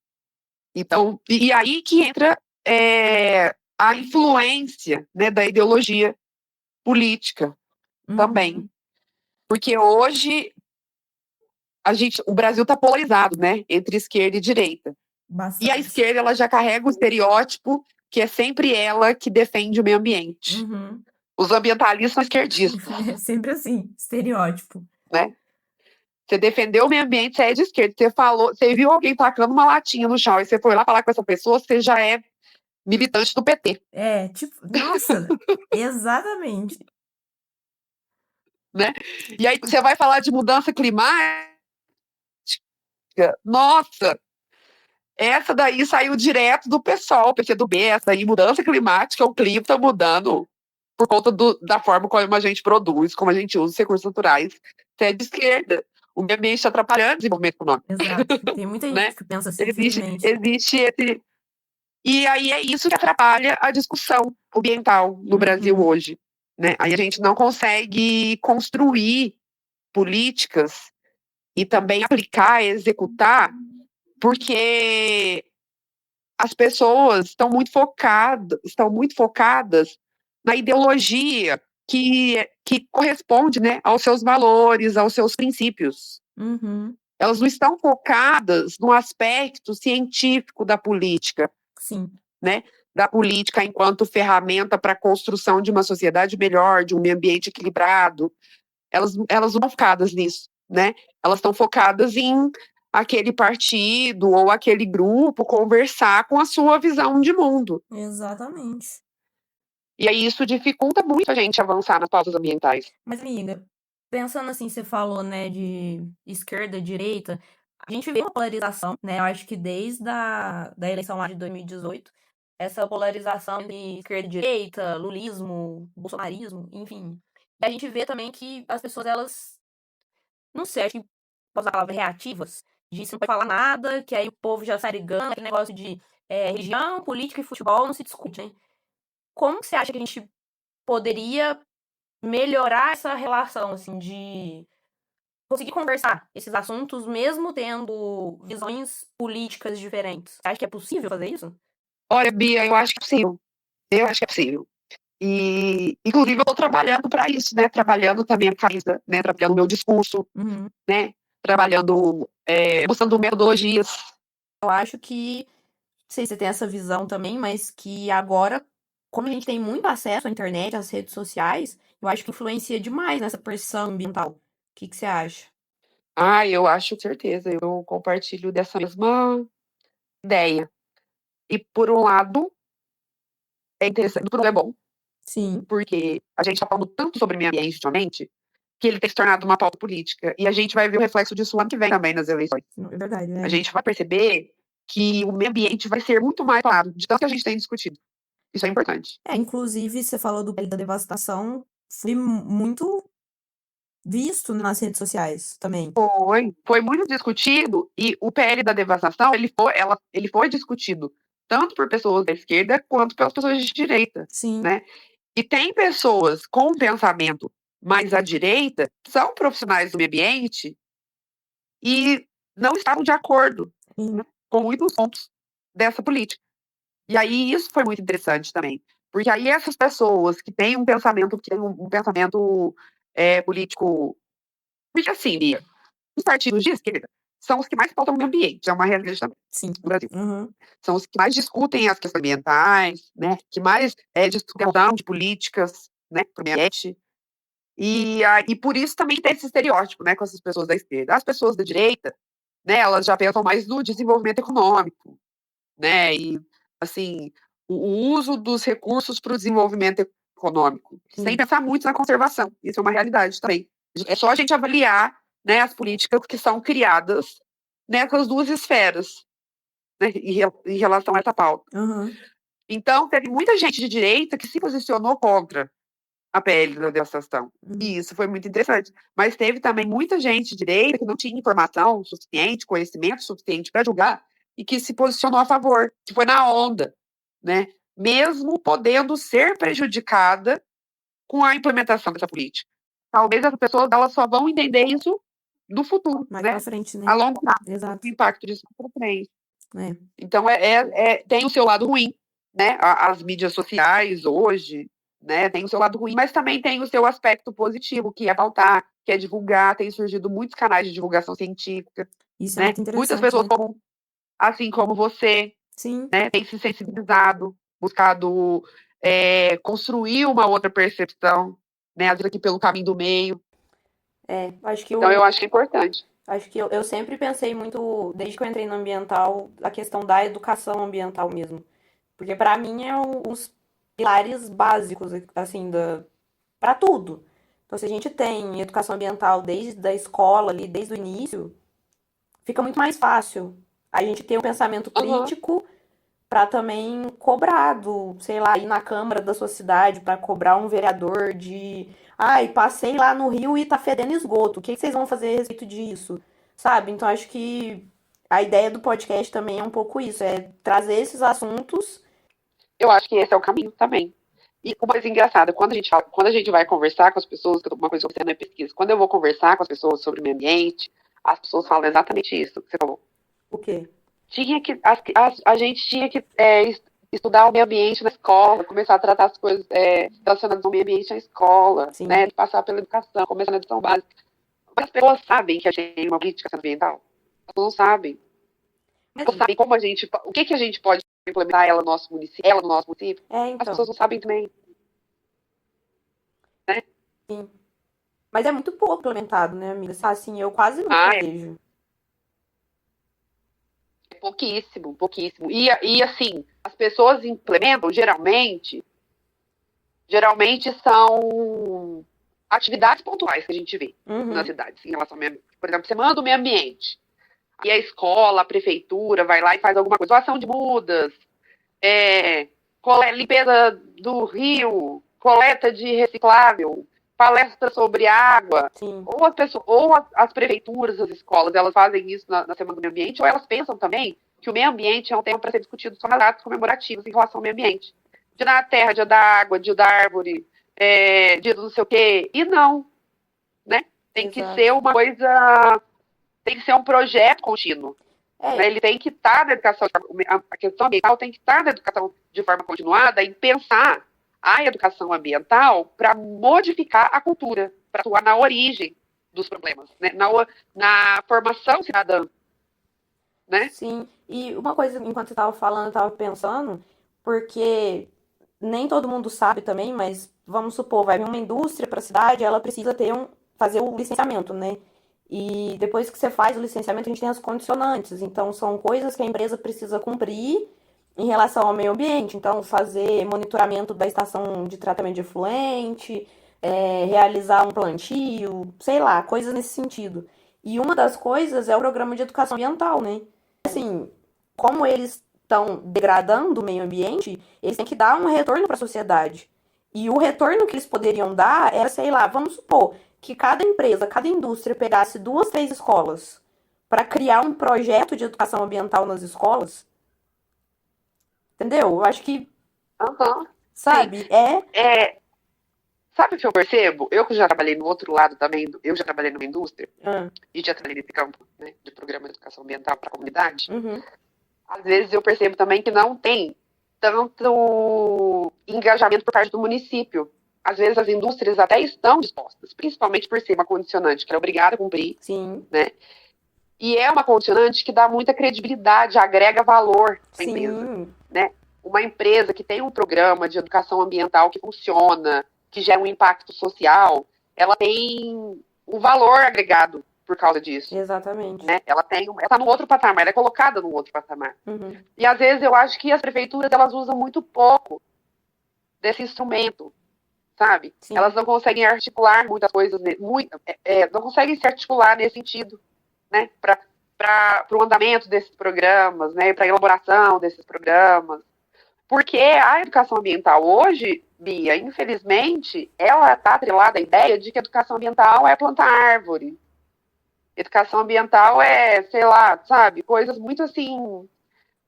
Então, e aí que entra a influência, né, da ideologia política também. Porque hoje o Brasil está polarizado, né, entre esquerda e direita. Bastante. E a esquerda, ela já carrega o estereótipo que é sempre ela que defende o meio ambiente. Os ambientalistas são esquerdistas. É sempre assim, estereótipo. Né? Você defendeu o meio ambiente, você é de esquerda. Você viu alguém tacando uma latinha no chão e você foi lá falar com essa pessoa, você já é militante do PT. Tipo, nossa, exatamente. Né? E aí você vai falar de mudança climática, nossa, essa daí saiu direto do PSOL, PCdoB, essa aí, mudança climática, o clima está mudando por conta da forma como a gente produz, como a gente usa os recursos naturais. Você é de esquerda. O meio ambiente está atrapalhando o desenvolvimento econômico. Exato. Tem muita gente né? que pensa assim, Existe esse... E aí é isso que atrapalha a discussão ambiental no Brasil hoje. Né? Aí a gente não consegue construir políticas e também aplicar, executar, porque as pessoas estão muito focadas na ideologia que corresponde, né, aos seus valores, aos seus princípios. Elas não estão focadas no aspecto científico da política. Sim. Né? Da política enquanto ferramenta para a construção de uma sociedade melhor, de um meio ambiente equilibrado. Elas não estão focadas nisso, né? Elas estão focadas em aquele partido ou aquele grupo conversar com a sua visão de mundo. Exatamente. E aí isso dificulta muito a gente avançar nas pautas ambientais. Mas, amiga, pensando assim, você falou, né, de esquerda, direita, a gente vê uma polarização, né? Eu acho que desde da eleição lá de 2018, essa polarização de esquerda e direita, lulismo, bolsonarismo, enfim. E a gente vê também que as pessoas, elas, não sei, acho que posso usar a palavra reativas, de você não pode falar nada, que aí o povo já sai ligando, aquele negócio de religião, política e futebol não se discute, né? Como que você acha que a gente poderia melhorar essa relação, assim, de conseguir conversar esses assuntos mesmo tendo visões políticas diferentes? Você acha que é possível fazer isso? Olha, Bia, eu acho que é possível. Eu acho que é possível. E, inclusive, eu estou trabalhando para isso, né? Trabalhando também a camisa, né? Trabalhando o meu discurso, né? Trabalhando, buscando metodologias. Eu acho que, não sei se você tem essa visão também, mas que agora, como a gente tem muito acesso à internet, às redes sociais, eu acho que influencia demais nessa pressão ambiental. O que você acha? Eu acho, com certeza. Eu compartilho dessa mesma ideia. E, por um lado, é interessante, por um lado é bom. Sim. Porque a gente está falando tanto sobre meio ambiente ultimamente, que ele tem se tornado uma pauta política. E a gente vai ver o reflexo disso ano que vem também nas eleições. É verdade, né? A gente vai perceber que o meio ambiente vai ser muito mais claro, de tanto que a gente tem discutido. Isso é importante. Inclusive, você falou do PL da devastação, foi muito visto nas redes sociais também. Foi muito discutido, e o PL da devastação, ele foi discutido tanto por pessoas da esquerda quanto pelas pessoas de direita. Sim. Né? E tem pessoas com pensamento mais à direita, que são profissionais do meio ambiente, e não estavam de acordo, né, com muitos pontos dessa política. E aí isso foi muito interessante também, porque aí essas pessoas que têm um pensamento, político, porque assim, Bia, os partidos de esquerda são os que mais pautam o meio ambiente, é uma realidade também. Sim. No Brasil. São os que mais discutem as questões ambientais, né, que mais discutem a mudança de políticas, né, para o meio ambiente. E por isso também tem esse estereótipo, né, com essas pessoas da esquerda. As pessoas da direita, né, elas já pensam mais no desenvolvimento econômico, né, e, assim, o uso dos recursos para o desenvolvimento econômico, sem pensar muito na conservação. Isso é uma realidade também. É só a gente avaliar, né, as políticas que são criadas nessas duas esferas, né, em relação a essa pauta. Então, teve muita gente de direita que se posicionou contra a pele da devastação. Uhum. E isso foi muito interessante. Mas teve também muita gente de direita que não tinha informação suficiente, conhecimento suficiente para julgar e que se posicionou a favor, que foi na onda, né? Mesmo podendo ser prejudicada com a implementação dessa política. Talvez as pessoas elas só vão entender isso no futuro, Mais né? pra frente, né? A longo prazo, Exato. o impacto disso para frente. É. Então, tem o seu lado ruim, né? As mídias sociais hoje, né? Tem o seu lado ruim, mas também tem o seu aspecto positivo, que é pautar, que é divulgar. Tem surgido muitos canais de divulgação científica, Isso é né? muito interessante, Muitas pessoas, né? assim como você, Sim. né? Têm se sensibilizado, buscado construir uma outra percepção, né? Às vezes aqui pelo caminho do meio. Acho que Então, eu acho que é importante. Acho que eu sempre pensei muito, desde que eu entrei no ambiental, a questão da educação ambiental mesmo. Porque pra mim é um dos pilares básicos, assim, para tudo. Então, se a gente tem educação ambiental desde a escola ali, desde o início, fica muito mais fácil a gente ter um pensamento Uhum. crítico para também cobrar sei lá, ir na Câmara da sua cidade para cobrar um vereador de, ai, passei lá no rio e tá fedendo esgoto. O que vocês vão fazer a respeito disso? Sabe? Então acho que a ideia do podcast também é um pouco isso, é trazer esses assuntos. Eu acho que esse é o caminho também. E uma coisa engraçada, quando a gente vai conversar com as pessoas, uma coisa que eu observo na pesquisa, quando eu vou conversar com as pessoas sobre o meio ambiente, as pessoas falam exatamente isso que você falou. O quê? A gente tinha que estudar o meio ambiente na escola, começar a tratar as coisas relacionadas ao meio ambiente na escola, Sim. né? Passar pela educação, começar na educação básica. Mas as pessoas sabem que a gente tem uma política ambiental? As pessoas não sabem. As pessoas sabem o que a gente pode implementar ela no nosso município. As Então. pessoas não sabem também. Né? Sim. Mas é muito pouco implementado, né, amiga? Assim, eu quase não vejo. Pouquíssimo, pouquíssimo. E assim, as pessoas implementam geralmente são atividades pontuais que a gente vê nas cidades em relação ao meio ambiente. Por exemplo, Semana do Meio Ambiente. E a escola, a prefeitura vai lá e faz alguma coisa. Doação de mudas, limpeza do rio, coleta de reciclável, palestra sobre água. Sim. Ou as prefeituras, as escolas, elas fazem isso na Semana do Meio Ambiente, ou elas pensam também que o meio ambiente é um tema para ser discutido só nas datas comemorativas em relação ao meio ambiente. Dia da terra, dia da água, dia da árvore, dia do não sei o quê. E não, né? Tem que ser uma coisa... Tem que ser um projeto contínuo. Né? Ele tem que estar na educação... A questão ambiental tem que estar na educação de forma continuada em pensar a educação ambiental para modificar a cultura, para atuar na origem dos problemas, né? Na formação cidadã. Né? Sim, e uma coisa, enquanto você estava falando, eu estava pensando, porque nem todo mundo sabe também, mas vamos supor, vai vir uma indústria para a cidade, ela precisa fazer o licenciamento, né? E depois que você faz o licenciamento, a gente tem as condicionantes. Então, são coisas que a empresa precisa cumprir em relação ao meio ambiente. Então, fazer monitoramento da estação de tratamento de efluente, realizar um plantio, sei lá, coisas nesse sentido. E uma das coisas é o programa de educação ambiental, né? Assim, como eles estão degradando o meio ambiente, eles têm que dar um retorno para a sociedade. E o retorno que eles poderiam dar era, sei lá, vamos supor que cada empresa, cada indústria pegasse 2, 3 escolas para criar um projeto de educação ambiental nas escolas. Entendeu? Eu acho que, sabe, Sabe o que eu percebo? Eu que já trabalhei no outro lado também, eu já trabalhei numa indústria e já trabalhei nesse campo, né, de programa de educação ambiental para a comunidade. Às vezes eu percebo também que não tem tanto engajamento por parte do município. Às vezes as indústrias até estão dispostas, principalmente por ser uma condicionante que é obrigada a cumprir. Sim. Né? E é uma condicionante que dá muita credibilidade, agrega valor à empresa. Né? Uma empresa que tem um programa de educação ambiental que funciona, que gera um impacto social, ela tem um valor agregado por causa disso. Exatamente. Né? Ela está no outro patamar, ela é colocada no outro patamar. E às vezes eu acho que as prefeituras elas usam muito pouco desse instrumento, sabe? Sim. Elas não conseguem articular muitas coisas, não conseguem se articular nesse sentido, né? Para o andamento desses programas, né? Para a elaboração desses programas. Porque a educação ambiental hoje, Bia, infelizmente, ela está atrelada à ideia de que educação ambiental é plantar árvore. Educação ambiental é, sei lá, sabe, coisas muito assim,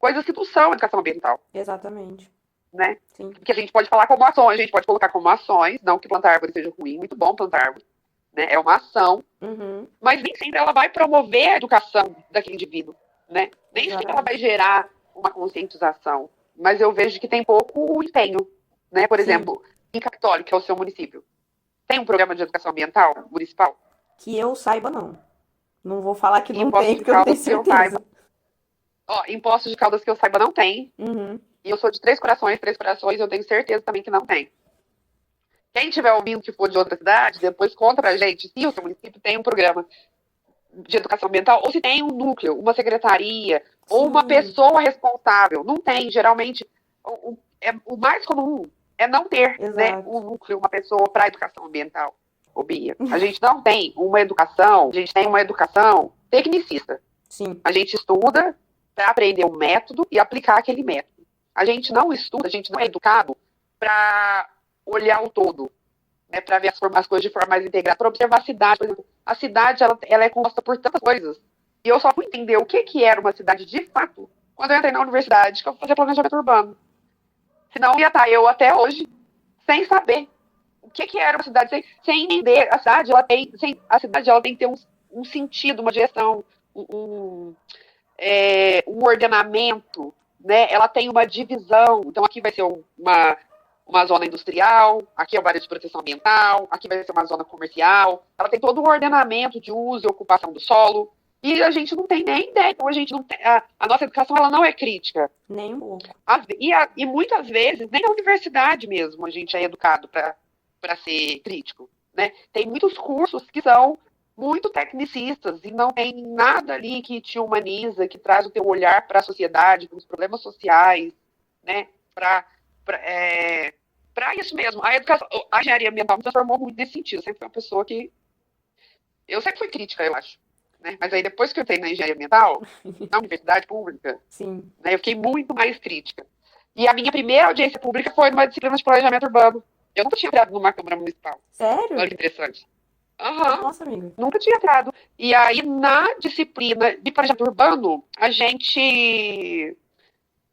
coisas que não são educação ambiental, Exatamente. né? Sim. Que a gente pode falar como ações, a gente pode colocar como ações, não que plantar árvore seja ruim, muito bom plantar árvore, né? É uma ação, mas nem sempre ela vai promover a educação daquele indivíduo, né? Nem sempre ela vai gerar uma conscientização, mas eu vejo que tem pouco empenho, né? Por exemplo, em Capitólio, que é o seu município, tem um programa de educação ambiental municipal? Que eu saiba, não. Não vou falar que não Em Poços tem, de porque eu não tenho Caldas que eu certeza. saiba. Ó, em Poços de Caldas que eu saiba não tem. E eu sou de Três Corações eu tenho certeza também que não tem. Quem estiver ouvindo que for de outra cidade, depois conta pra gente se o seu município tem um programa de educação ambiental, ou se tem um núcleo, uma secretaria, ou uma pessoa responsável. Não tem, geralmente, o mais comum é não ter, né, um núcleo, uma pessoa para educação ambiental. Ô, Bia, a gente não tem uma educação, a gente tem uma educação tecnicista. Sim. A gente estuda para aprender um método e aplicar aquele método. A gente não estuda, a gente não é educado para olhar o todo, né, para ver as coisas de forma mais integrada, para observar a cidade. Por exemplo, a cidade ela é composta por tantas coisas. E eu só fui entender o que era uma cidade de fato quando eu entrei na universidade, que eu fui fazer planejamento urbano. Senão ia estar eu até hoje sem saber o que era uma cidade, sem entender. A cidade ela tem que ter um sentido, uma direção, um ordenamento, né? Ela tem uma divisão. Então aqui vai ser uma zona industrial, aqui é uma área de proteção ambiental, aqui vai ser uma zona comercial. Ela tem todo um ordenamento de uso e ocupação do solo. E a gente não tem nem ideia. Então a gente não tem, a nossa educação ela não é crítica. Nem um pouco. E muitas vezes, nem na universidade mesmo, a gente é educado para ser crítico, né? Tem muitos cursos que são muito tecnicistas e não tem nada ali que te humaniza, que traz o teu olhar para a sociedade, para os problemas sociais, né? Para isso mesmo. A engenharia ambiental me transformou muito nesse sentido. Eu sempre fui uma pessoa que... Eu sempre fui crítica, eu acho. Né? Mas aí depois que eu entrei na engenharia ambiental, na universidade pública, né, eu fiquei muito mais crítica. E a minha primeira audiência pública foi numa disciplina de planejamento urbano. Eu nunca tinha entrado numa Câmara Municipal. Sério? Olha que interessante. Nossa, amiga. Nunca tinha entrado. E aí, na disciplina de planejamento urbano,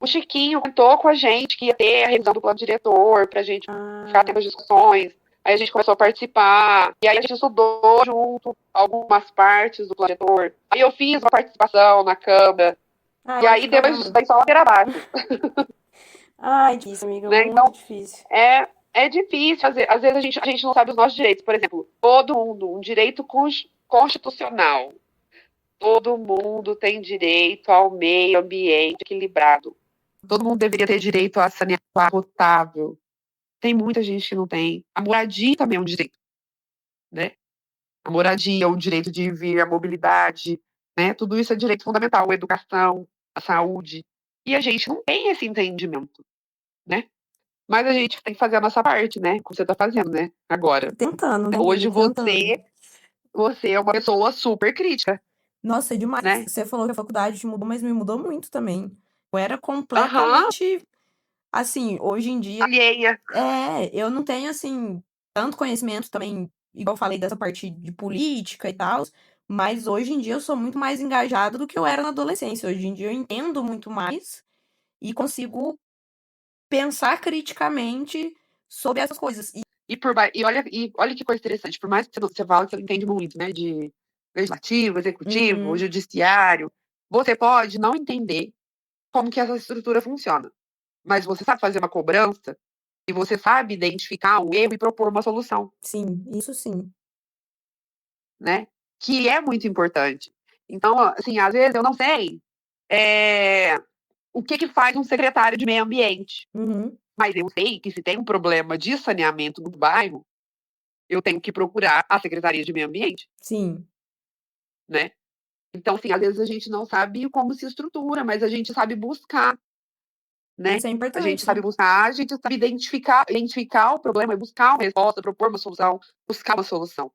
o Chiquinho contou com a gente que ia ter a revisão do plano diretor, pra gente ficar tendo as discussões. Aí a gente começou a participar, e aí a gente estudou junto algumas partes do plano diretor. Aí eu fiz uma participação na Câmara, e aí depois disso daí só ladeira abaixo. Ai, difícil, amiga, né? Muito então, difícil. É difícil, às vezes a gente não sabe os nossos direitos. Por exemplo, todo mundo, um direito constitucional. Todo mundo tem direito ao meio ambiente equilibrado. Todo mundo deveria ter direito a saneamento potável. Tem muita gente que não tem. A moradia também é um direito, né? A moradia, o direito de vir, a mobilidade, né? Tudo isso é direito fundamental, a educação, a saúde. E a gente não tem esse entendimento, né? Mas a gente tem que fazer a nossa parte, né? Como você tá fazendo, né? Agora. Tentando, né? Hoje você é uma pessoa super crítica. Nossa, é demais. Né? Você falou que a faculdade te mudou, mas me mudou muito também. Eu era completamente... Assim, hoje em dia... alheia. Eu não tenho, assim, tanto conhecimento também, igual eu falei dessa parte de política e tal, mas hoje em dia eu sou muito mais engajada do que eu era na adolescência. Hoje em dia eu entendo muito mais e consigo pensar criticamente sobre essas coisas. E olha que coisa interessante, por mais que você fala que você não entende muito, né, de legislativo, executivo, judiciário, você pode não entender como que essa estrutura funciona. Mas você sabe fazer uma cobrança e você sabe identificar um erro e propor uma solução. Sim, isso sim. Né? Que é muito importante. Então, assim, às vezes eu não sei o que faz um secretário de meio ambiente. Mas eu sei que se tem um problema de saneamento no bairro, eu tenho que procurar a Secretaria de Meio Ambiente. Sim. Né? Então, assim, às vezes a gente não sabe como se estrutura, mas a gente sabe buscar. Né? Isso é importante. A gente sabe buscar, a gente sabe identificar o problema e buscar uma resposta, propor uma solução, buscar uma solução.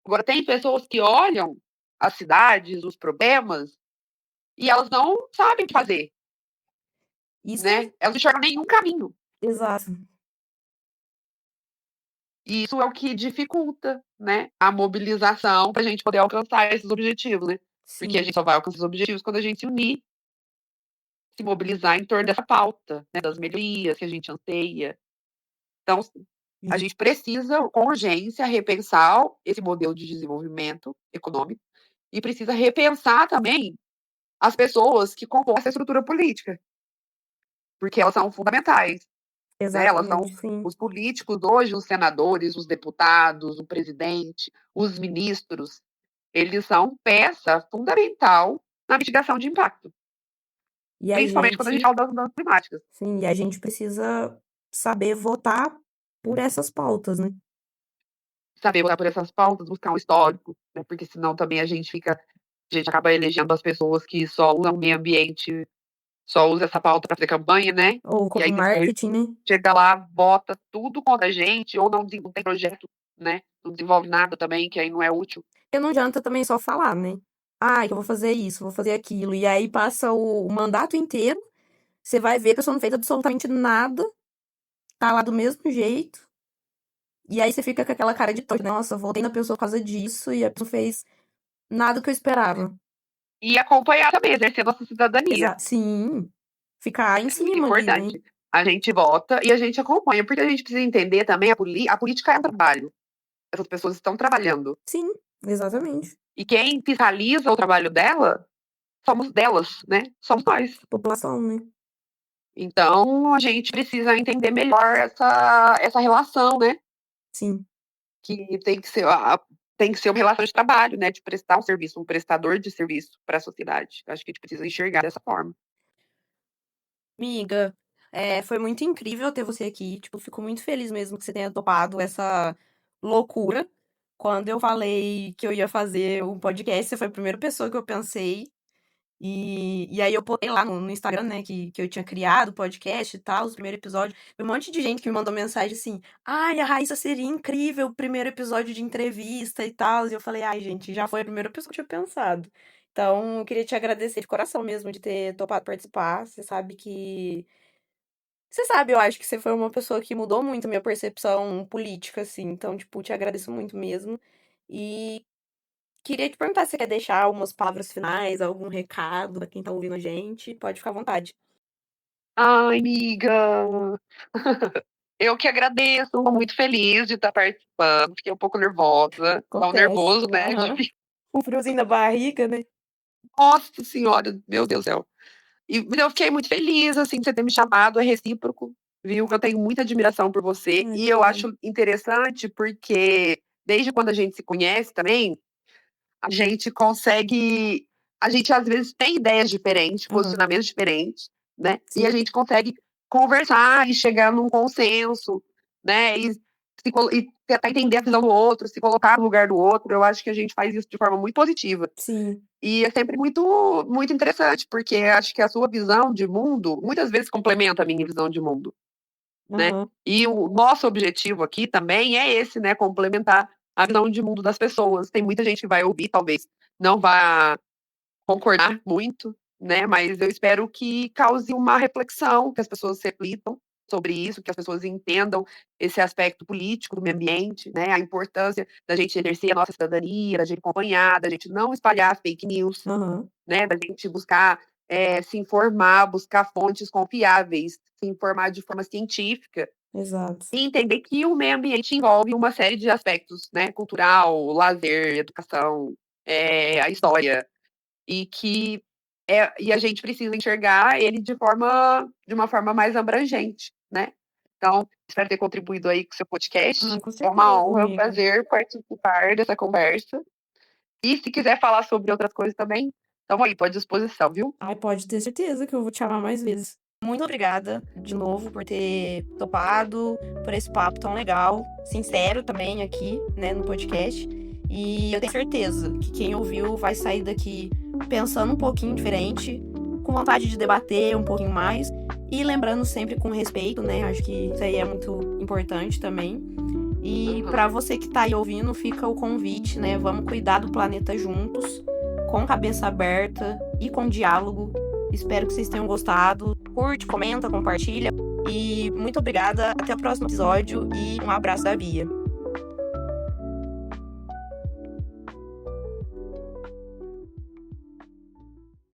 Agora, tem pessoas que olham as cidades, os problemas, e elas não sabem o que fazer. Isso né? Elas não enxergam nenhum caminho. exato. E isso é o que dificulta, né, a mobilização para a gente poder alcançar esses objetivos, né? Porque a Sim, gente só vai alcançar esses objetivos quando a gente se unir, se mobilizar em torno dessa pauta, né, das melhorias que a gente anseia. Então, a gente precisa, com urgência, repensar esse modelo de desenvolvimento econômico e precisa repensar também as pessoas que compõem essa estrutura política, porque elas são fundamentais, né? Elas são exatamente, sim. os políticos hoje, os senadores, os deputados, o presidente, os ministros, eles são peça fundamental na mitigação de impacto, E a principalmente quando a gente gente fala das mudanças climáticas. sim, e a gente precisa saber votar por essas pautas, né. Saber votar por essas pautas, buscar um histórico, né? Porque senão também a gente acaba elegendo as pessoas que só usam o meio ambiente, só usa essa pauta para fazer campanha, né? Ou E como aí depois marketing, né. chega lá, bota tudo contra a gente, ou não tem projeto, né? Não desenvolve nada também, que aí não é útil. Porque não adianta também só falar, né. "Ai, que eu vou fazer isso, vou fazer aquilo", e aí passa o mandato inteiro, você vai ver que a pessoa não fez absolutamente nada, tá lá do mesmo jeito, e aí você fica com aquela cara de tonto, "Nossa, votei na pessoa por causa disso e a pessoa fez nada que eu esperava". E acompanhar também, exercer nossa cidadania. Sim, ficar em É muito cima ali, né. importante. A gente vota e a gente acompanha, porque a gente precisa entender também a política é um trabalho. Essas pessoas estão trabalhando. Sim, exatamente. E quem fiscaliza o trabalho delas, né? Somos nós. População, né. Então, a gente precisa entender melhor essa relação, né? Sim. Que tem que ser uma relação de trabalho, né? De prestar um serviço, um prestador de serviço para a sociedade. Acho que a gente precisa enxergar dessa forma. Amiga, foi muito incrível ter você aqui. Tipo, fico muito feliz mesmo que você tenha topado essa loucura. Quando eu falei que eu ia fazer um podcast, você foi a primeira pessoa que eu pensei. E aí eu postei lá no Instagram, né, que eu tinha criado o podcast e tal, os primeiros episódios. Um monte de gente que me mandou mensagem assim: ai, a Raíssa seria incrível, o primeiro episódio de entrevista e tal. E eu falei: ai, gente, já foi a primeira pessoa que eu tinha pensado. Então, eu queria te agradecer de coração mesmo de ter topado participar. Você sabe que. Você sabe, eu acho que você foi uma pessoa que mudou muito a minha percepção política, assim. Então, tipo, te agradeço muito mesmo. E queria te perguntar se você quer deixar algumas palavras finais, algum recado pra quem tá ouvindo a gente. Pode ficar à vontade. Ai, amiga, eu que agradeço, tô muito feliz de estar participando, fiquei um pouco nervosa, tão Acontece. nervoso, né? Aham. Um friozinho na barriga, né? Nossa senhora, meu Deus do céu. E eu fiquei muito feliz, assim, de você ter me chamado, é recíproco, viu? Eu tenho muita admiração por você Ai, e eu obrigada. acho interessante porque desde quando a gente se conhece também, a gente consegue a gente às vezes tem ideias diferentes, Aham. posicionamentos diferentes, né, e a Sim, gente consegue conversar e chegar num consenso, né, e tentar entender a visão do outro, se colocar no lugar do outro, eu acho que a gente faz isso de forma muito positiva. sim. E é sempre muito interessante, porque acho que a sua visão de mundo muitas vezes complementa a minha visão de mundo, né. Aham. E o nosso objetivo aqui também é esse, né, complementar a visão de mundo das pessoas. Tem muita gente que vai ouvir, talvez não vá concordar muito, né, mas eu espero que cause uma reflexão, que as pessoas reflitam sobre isso, que as pessoas entendam esse aspecto político do meio ambiente, né, a importância da gente exercer a nossa cidadania, da gente acompanhar, da gente não espalhar fake news, Aham. né, da gente buscar, se informar, buscar fontes confiáveis, se informar de forma científica Exato. e entender que o meio ambiente envolve uma série de aspectos, né, cultural, lazer, educação, a história, e que e a gente precisa enxergar ele de uma forma mais abrangente, né. Então, espero ter contribuído aí com o seu podcast. Ah, com É uma certeza, honra, é um amiga. prazer participar dessa conversa. E se quiser falar sobre outras coisas também, estamos aí, tô à disposição, viu. Ai, pode ter certeza que eu vou te chamar mais vezes. Muito obrigada de novo por ter topado, por esse papo tão legal, sincero também aqui, né, no podcast. E eu tenho certeza que quem ouviu vai sair daqui pensando um pouquinho diferente, com vontade de debater um pouquinho mais e lembrando sempre com respeito, né? Acho que isso aí é muito importante também. E Uhum. para você que tá aí ouvindo, fica o convite, né? Vamos cuidar do planeta juntos, com cabeça aberta e com diálogo, Espero que vocês tenham gostado. Curte, comenta, compartilha. E muito obrigada. Até o próximo episódio e um abraço da Bia.